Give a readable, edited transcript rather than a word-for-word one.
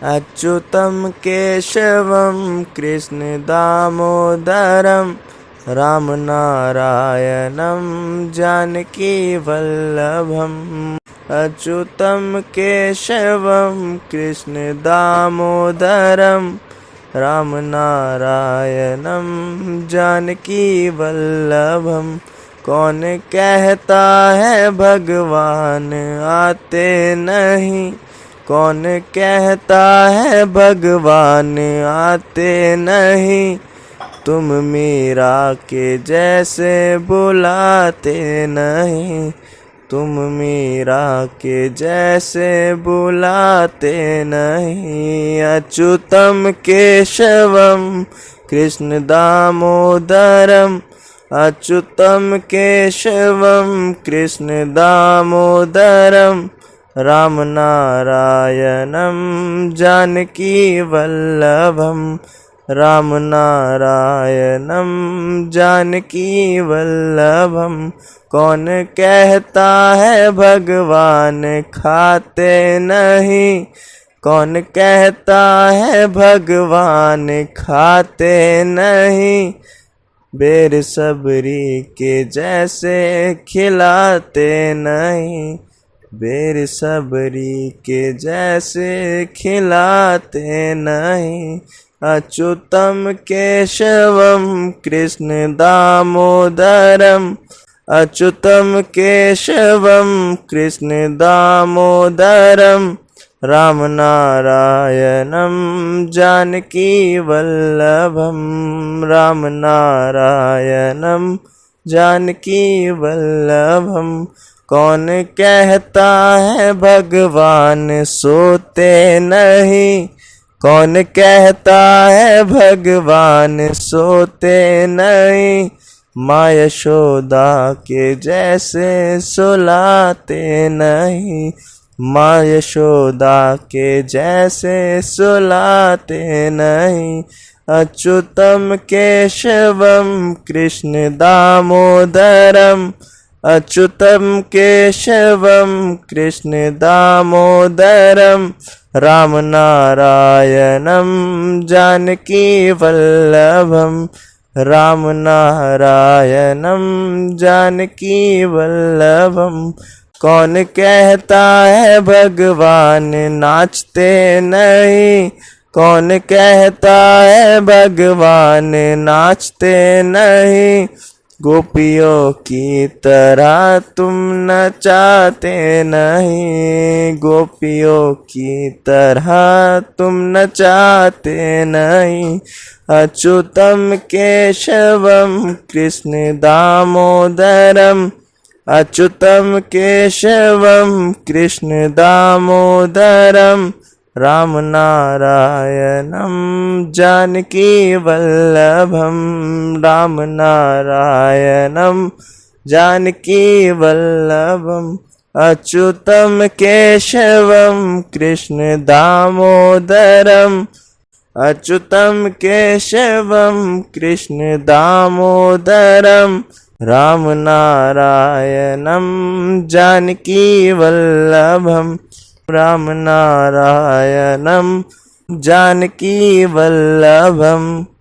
अच्युतं केशवं कृष्णदामोदरं रामनारायणं जानकीवल्लभम्। अच्युतं केशवं कृष्णदामोदरं रामनारायणं जानकीवल्लभम्। कौन कहता है भगवान आते नहीं, कौन कहता है भगवान आते नहीं, तुम मीरा के जैसे बुलाते नहीं, तुम मीरा के जैसे बुलाते नहीं। अच्युतं केशवं कृष्ण दामोदरम, अच्युतं केशवं कृष्ण दामोदरम रामनारायणं जानकीवल्लभं, रामनारायणं जानकीवल्लभं। कौन कहता है भगवान खाते नहीं, कौन कहता है भगवान खाते नहीं, बेर सबरी के जैसे खिलाते नहीं, बेर सबरी के जैसे खिलाते नहीं। अच्युतं केशवं कृष्ण दामोदरम, अच्युतं केशवं कृष्ण दामोदरम रामनारायणं जानकीवल्लभं, रामनारायणं जानकीवल्लभं। कौन कहता है भगवान सोते नहीं, कौन कहता है भगवान सोते नहीं, माँ यशोदा के जैसे सुलाते नहीं, माँ यशोदा के जैसे सुलाते नहीं। अच्युतं केशवं कृष्ण दामोदरम, अच्युतं केशवं कृष्ण दामोदरम रामनारायणं जानकीवल्लभं, रामनारायणं जानकीवल्लभं। कौन कहता है भगवान नाचते नहीं, कौन कहता है भगवान नाचते नहीं, गोपियों की तरह तुम नचाते नहीं, गोपियों की तरह तुम नचाते नहीं। अच्युतं केशवं कृष्ण दामोदरम, अच्युतं केशवं कृष्ण दामोदरम रामनारायणं जानकीवल्लभं, रामनारायणं जानकीवल्लभम्। अच्युतं केशवं कृष्ण दामोदरम, अच्युतं केशवं कृष्ण दामोदरम रामनारायणं जानकीवल्लभं, रामनारायणं जानकीवल्लभम्।